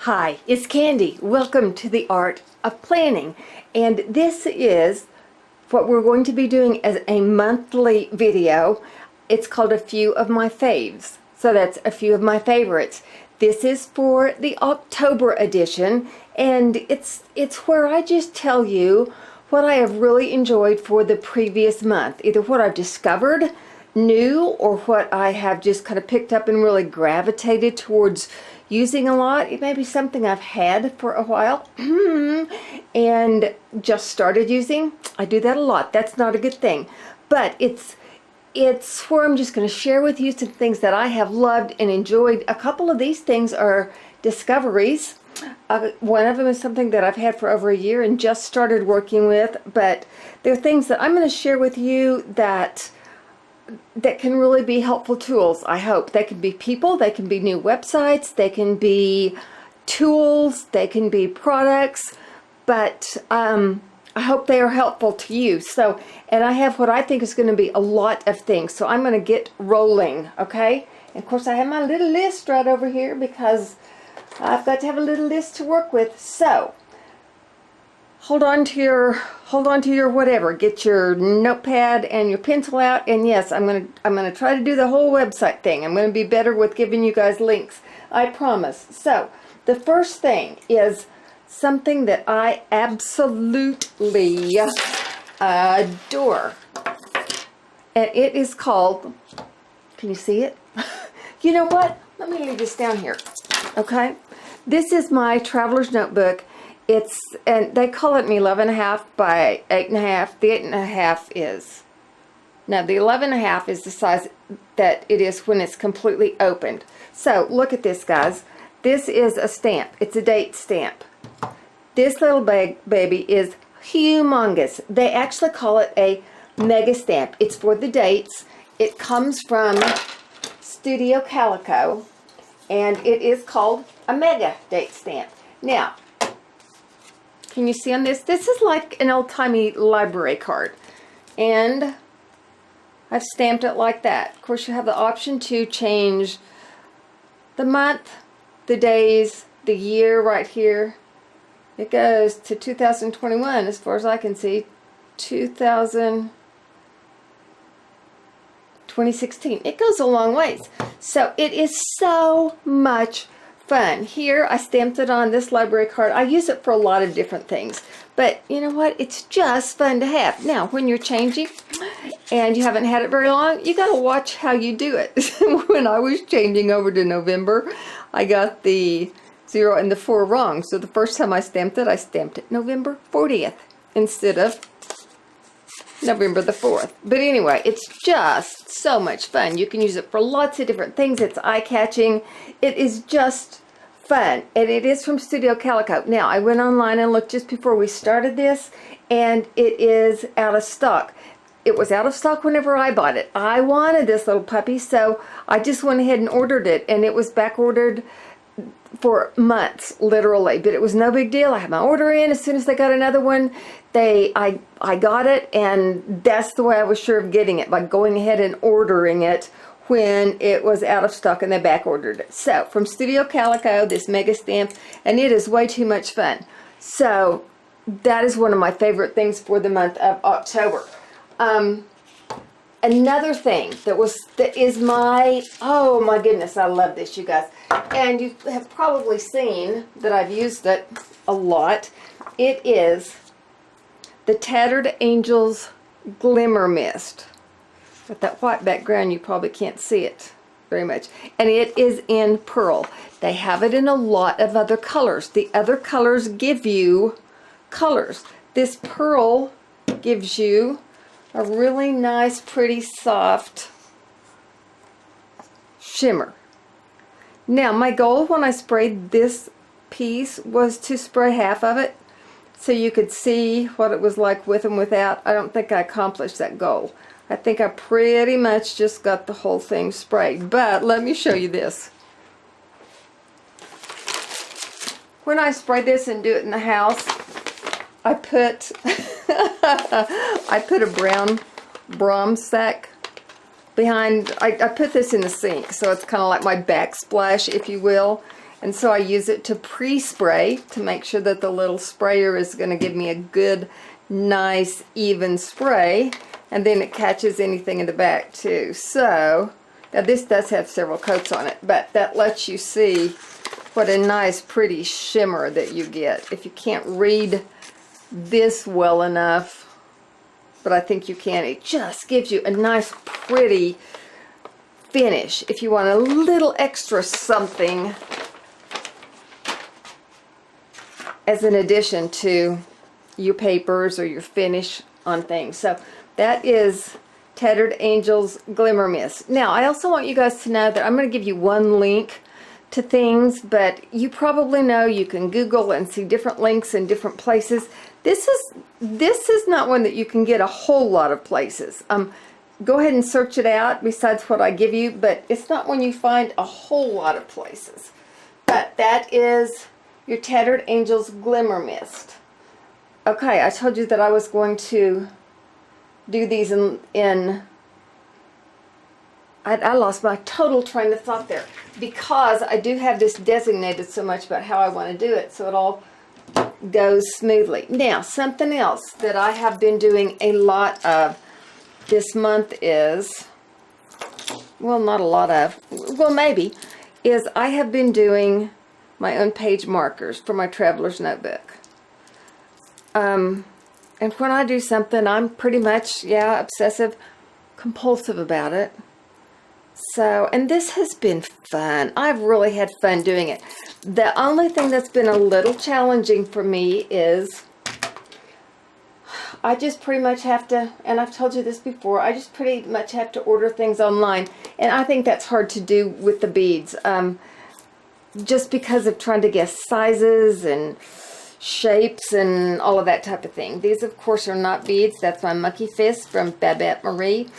Hi, it's Candy. Welcome to the Art of Planning. And this is what we're going to be doing as a monthly video. It's called A Few of My Faves. So that's a few of my favorites. This is for the October edition, and it's where I just tell you what I have really enjoyed for the previous month. Either what I've discovered new or what I have just kind of picked up and really gravitated towards using a lot. It may be something I've had for a while and just started using. I do that a lot. That's not a good thing. But it's where I'm just going to share with you some things that I have loved and enjoyed. A couple of these things are discoveries. One of them is something that I've had for over a year and just started working with. But they're things that I'm going to share with you that can really be helpful tools, I hope. They can be people, they can be new websites, they can be tools, they can be products, but I hope they are helpful to you. So, and I have what I think is going to be a lot of things, so I'm going to get rolling, okay? And of course I have my little list right over here because I've got to have a little list to work with. So hold on to your whatever. Get your notepad and your pencil out. And yes, I'm gonna try to do the whole website thing. I'm gonna be better with giving you guys links, I promise. So the first thing is something that I absolutely adore, and it is called, can you see it? You know what? Let me leave this down here. Okay, this is my traveler's notebook. And they call it an 11.5 by 8.5. The 8.5 is, now the 11.5 is the size that it is when it's completely opened. So look at this, guys. This is a stamp. It's a date stamp. This little baby is humongous. They actually call it a mega stamp. It's for the dates. It comes from Studio Calico, and it is called a mega date stamp. Now, can you see on this? This is like an old-timey library card. And I've stamped it like that. Of course, you have the option to change the month, the days, the year right here. It goes to 2021 as far as I can see. 2016. It goes a long ways. So it is so much fun. Here I stamped it on this library card. I use it for a lot of different things, but you know what, it's just fun to have. Now when you're changing and you haven't had it very long, you got to watch how you do it. When I was changing over to November, I got the 0 and the 4 wrong, so the first time I stamped it November 40th instead of November the 4th. But anyway, it's just so much fun. You can use it for lots of different things. It's eye-catching. It is just fun. And it is from Studio Calico. Now, I went online and looked just before we started this, and it is out of stock. It was out of stock whenever I bought it. I wanted this little puppy, so I just went ahead and ordered it, and it was back ordered for months, literally, but it was no big deal. I had my order in. As soon as they got another one, I got it, and that's the way I was sure of getting it, by going ahead and ordering it when it was out of stock and they back ordered it. So from Studio Calico, this mega stamp, and it is way too much fun. So that is one of my favorite things for the month of October. Another thing that is my, oh my goodness, I love this, you guys. And you have probably seen that I've used it a lot. It is the Tattered Angels Glimmer Mist. With that white background, you probably can't see it very much. And it is in pearl. They have it in a lot of other colors. The other colors give you colors. This pearl gives you a really nice, pretty, soft shimmer. Now, my goal when I sprayed this piece was to spray half of it so you could see what it was like with and without. I don't think I accomplished that goal. I think I pretty much just got the whole thing sprayed. But let me show you this. When I spray this and do it in the house, I put I put a brown Brahms sack behind. I put this in the sink, so it's kind of like my backsplash, if you will. And so I use it to pre-spray to make sure that the little sprayer is going to give me a good, nice, even spray. And then it catches anything in the back too. So, now this does have several coats on it, but that lets you see what a nice, pretty shimmer that you get. If you can't read this well enough, but I think you can, it just gives you a nice, pretty finish. If you want a little extra something as an addition to your papers or your finish on things. So that is Tattered Angels Glimmer Mist. Now I also want you guys to know that I'm going to give you one link to things, but you probably know you can Google and see different links in different places. This is not one that you can get a whole lot of places. Go ahead and search it out besides what I give you, but it's not one you find a whole lot of places. But that is your Tattered Angels Glimmer Mist. Okay, I told you that I was going to do these in I lost my total train of thought there, because I do have this designated so much about how I want to do it, so it all goes smoothly. Now, something else that I have been doing a lot of this month is, well, not a lot of, well, maybe, is I have been doing my own page markers for my traveler's notebook. And when I do something, I'm pretty much, yeah, obsessive compulsive about it. So, and this has been fun. I've really had fun doing it. The only thing that's been a little challenging for me is I just pretty much have to, and I've told you this before, I just pretty much have to order things online. And I think that's hard to do with the beads. Just because of trying to guess sizes and shapes and all of that type of thing. These, of course, are not beads. That's my Monkey Fist from Babette Marie.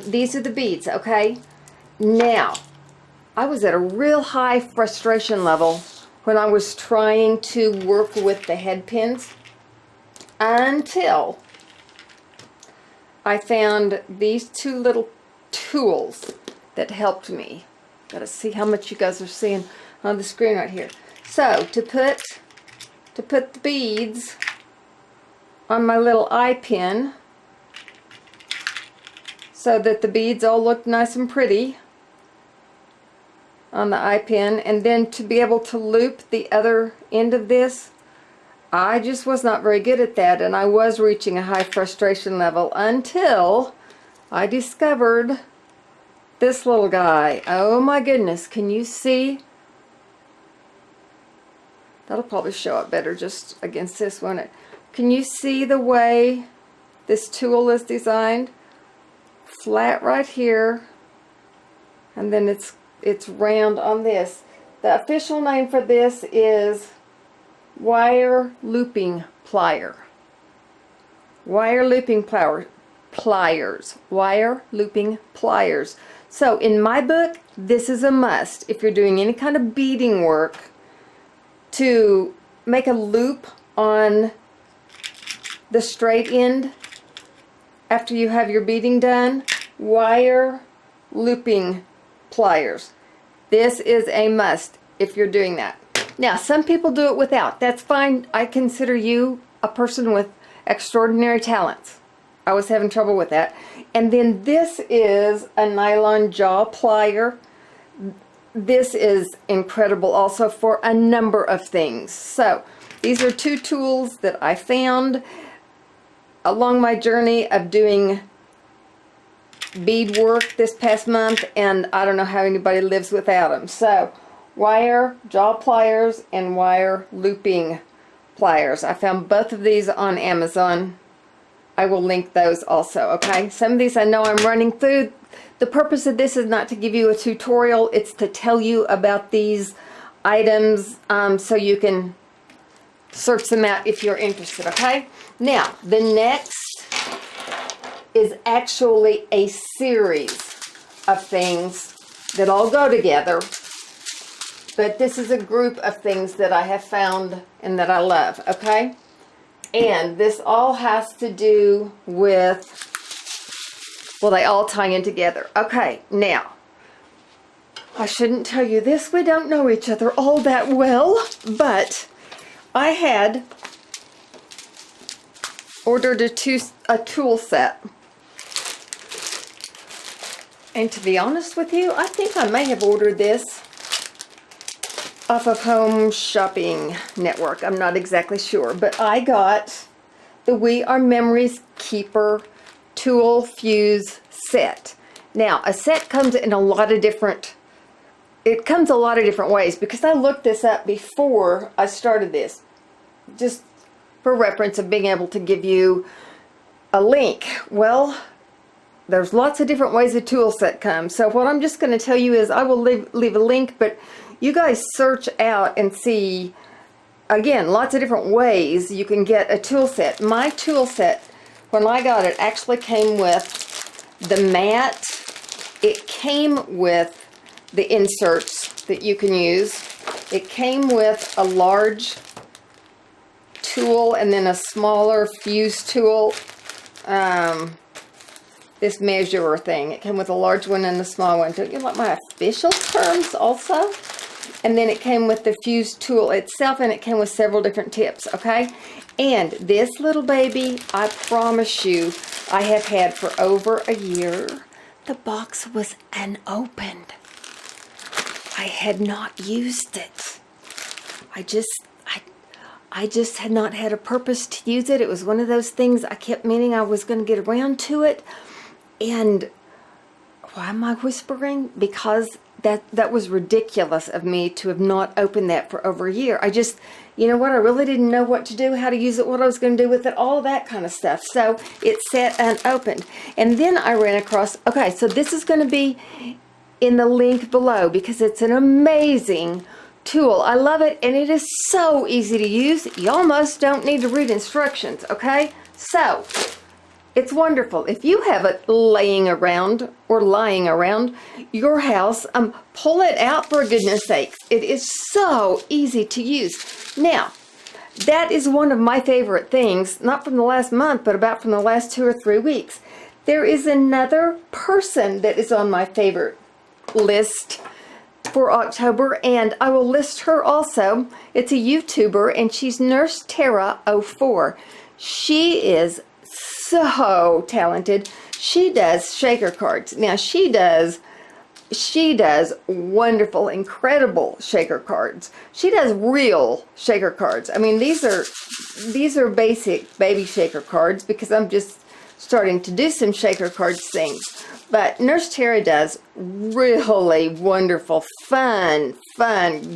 These are the beads, okay? Now, I was at a real high frustration level when I was trying to work with the head pins until I found these two little tools that helped me. Gotta see how much you guys are seeing on the screen right here. So, to put the beads on my little eye pin so that the beads all look nice and pretty on the eye pin, and then to be able to loop the other end of this, I just was not very good at that, and I was reaching a high frustration level until I discovered this little guy. Oh my goodness, can you see? That'll probably show up better just against this, won't it? Can you see the way this tool is designed? Flat right here, and then it's round on this. The official name for this is wire looping plier. Wire looping pliers. Wire looping pliers. So in my book, this is a must if you're doing any kind of beading work, to make a loop on the straight end after you have your beading done. Wire looping pliers. This is a must if you're doing that. Now, some people do it without. That's fine. I consider you a person with extraordinary talents. I was having trouble with that. And then this is a nylon jaw plier. This is incredible also for a number of things. So these are two tools that I found along my journey of doing bead work this past month, and I don't know how anybody lives without them. So wire jaw pliers and wire looping pliers. I found both of these on Amazon. I will link those also, okay? Some of these I know I'm running through. The purpose of this is not to give you a tutorial. It's to tell you about these items so you can search them out if you're interested, okay? Now, the next is actually a series of things that all go together. But this is a group of things that I have found and that I love, okay? And this all has to do with, well, they all tie in together. Okay, now, I shouldn't tell you this. We don't know each other all that well, but I had ordered a tool set. And to be honest with you, I think I may have ordered this off of Home Shopping Network. I'm not exactly sure, but I got the We Are Memories Keeper Tool Fuse set. Now, a set comes in a lot of different ways, because I looked this up before I started this, just for reference of being able to give you a link. Well, there's lots of different ways a tool set comes. So what I'm just going to tell you is I will leave a link, but you guys search out and see, again, lots of different ways you can get a tool set. My tool set, when I got it, actually came with the mat. It came with the inserts that you can use. It came with a large tool and then a smaller fuse tool. This measurer thing. It came with a large one and a small one. Don't you like my official terms also? And then it came with the fuse tool itself, and it came with several different tips, okay? And this little baby, I promise you, I have had for over a year. The box was unopened. I had not used it. I just had not had a purpose to use it. It was one of those things I kept meaning I was going to get around to it. And why am I whispering? Because that was ridiculous of me to have not opened that for over a year. You know what, I really didn't know what to do, how to use it, what I was going to do with it, all of that kind of stuff. So it sat unopened. And then I ran across, okay, so this is going to be in the link below because it's an amazing tool. I love it, and it is so easy to use. You almost don't need to read instructions, okay? So it's wonderful. If you have it laying around or lying around your house, pull it out, for goodness sakes. It is so easy to use. Now, that is one of my favorite things, not from the last month, but about from the last 2 or 3 weeks. There is another person that is on my favorite list for October, and I will list her also. It's a YouTuber, and she's Nurse Tara 04. She is so talented. She does shaker cards. Now she does wonderful, incredible shaker cards. She does real shaker cards. I mean, these are basic baby shaker cards because I'm just starting to do some shaker cards things. But Nurse Tara does really wonderful, fun,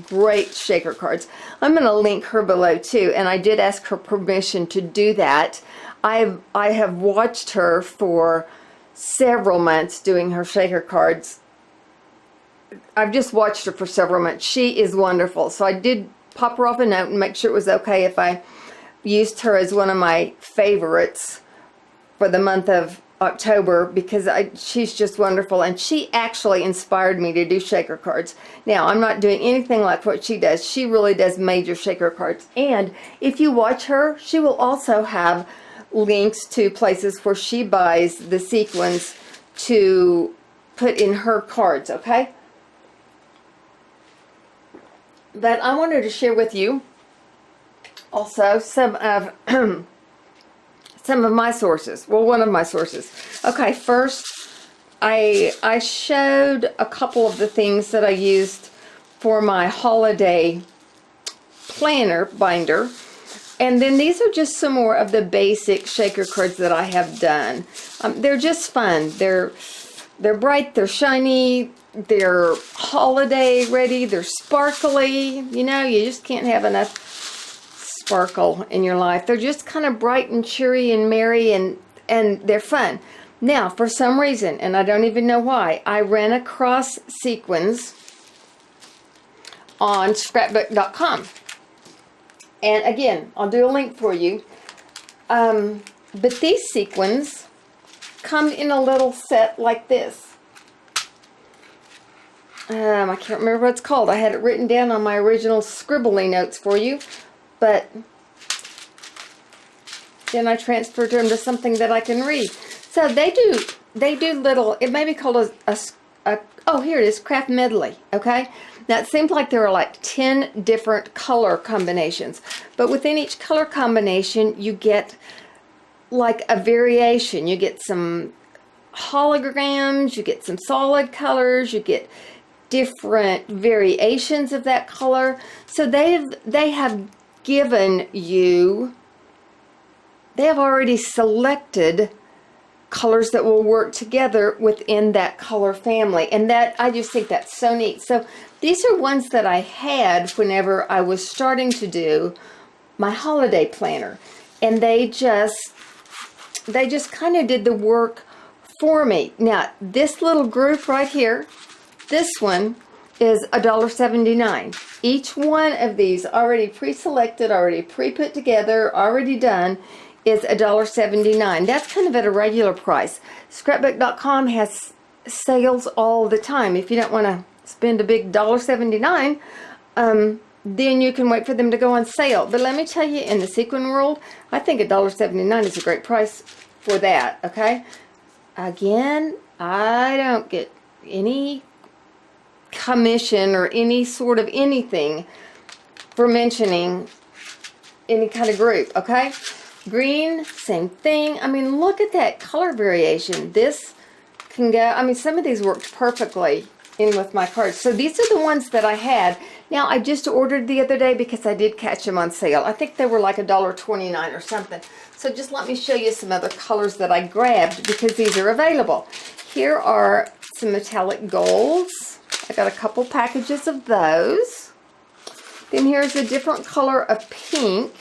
great shaker cards. I'm going to link her below too, and I did ask her permission to do that. I have watched her for several months doing her shaker cards. I've just watched her for several months. She is wonderful. So I did pop her off a note and make sure it was okay if I used her as one of my favorites for the month of October, because she's just wonderful, and she actually inspired me to do shaker cards. Now, I'm not doing anything like what she does. She really does major shaker cards. And if you watch her, she will also have links to places where she buys the sequins to put in her cards, okay? But I wanted to share with you also some of my sources. Well, one of my sources. Okay, first I showed a couple of the things that I used for my holiday planner binder. And then these are just some more of the basic shaker cards that I have done. They're just fun. They're bright, they're shiny, they're holiday ready, they're sparkly. You know, you just can't have enough sparkle in your life. They're just kind of bright and cheery and merry, and they're fun. Now, for some reason, and I don't even know why, I ran across sequins on scrapbook.com. And again, I'll do a link for you. But these sequins come in a little set like this. I can't remember what it's called. I had it written down on my original scribbly notes for you. But then I transferred them to something that I can read. So they do little, it may be called a oh, here it is, craft medley, okay? Now it seems like there are like 10 different color combinations, but within each color combination you get like a variation. You get some holograms, you get some solid colors, you get different variations of that color. So they have given you, they have already selected colors that will work together within that color family, and that, I just think that's so neat. So these are ones that I had whenever I was starting to do my holiday planner, and they just kind of did the work for me. Now this little group right here, this one is $1.79. Each one of these already pre-selected, already pre-put together, already done, is $1.79. That's kind of at a regular price. Scrapbook.com has sales all the time. If you don't want to spend a big $1.79, then you can wait for them to go on sale. But let me tell you, in the sequin world, I think $1.79 is a great price for that, okay? Again, I don't get any commission or any sort of anything for mentioning any kind of group, okay? Green, same thing. I mean, look at that color variation. This can go, I mean, some of these worked perfectly in with my cards. So these are the ones that I had. Now, I just ordered the other day because I did catch them on sale. I think they were like $1.29 or something. So just let me show you some other colors that I grabbed because these are available. Here are some metallic golds. I got a couple packages of those. Then here's a different color of pink.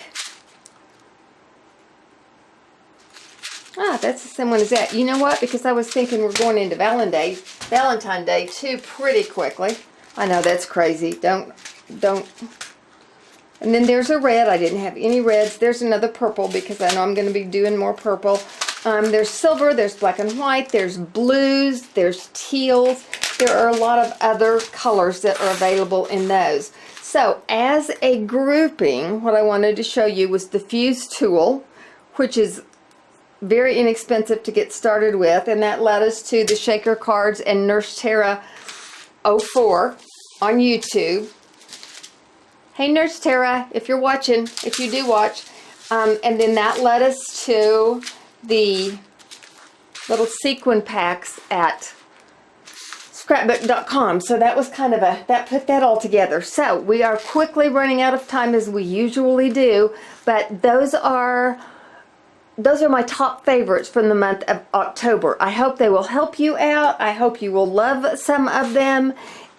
Ah, that's the same one as that. You know what? Because I was thinking we're going into Valentine's Day too pretty quickly. I know that's crazy. Don't. And then there's a red. I didn't have any reds. There's another purple because I know I'm going to be doing more purple. There's silver, there's black and white, there's blues, there's teals. There are a lot of other colors that are available in those. So as a grouping, what I wanted to show you was the fuse tool, which is very inexpensive to get started with, and that led us to the Shaker Cards and Nurse Tara 04 on YouTube. Hey Nurse Tara, if you're watching, if you do watch, and then that led us to the little sequin packs at scrapbook.com. So that was kind of that put that all together. So we are quickly running out of time as we usually do, but those are my top favorites from the month of October. I hope they will help you out. I hope you will love some of them,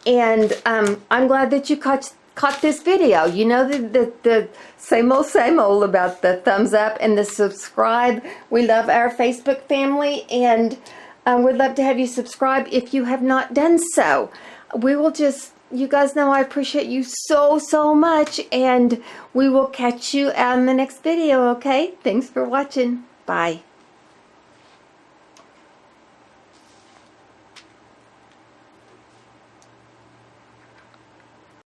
and I'm glad that you caught this video. You know the same old about the thumbs up and the subscribe. We love our Facebook family, and we'd love to have you subscribe if you have not done so. We will just, you guys know I appreciate you so much, and we will catch you on the next video, okay? Thanks for watching. Bye.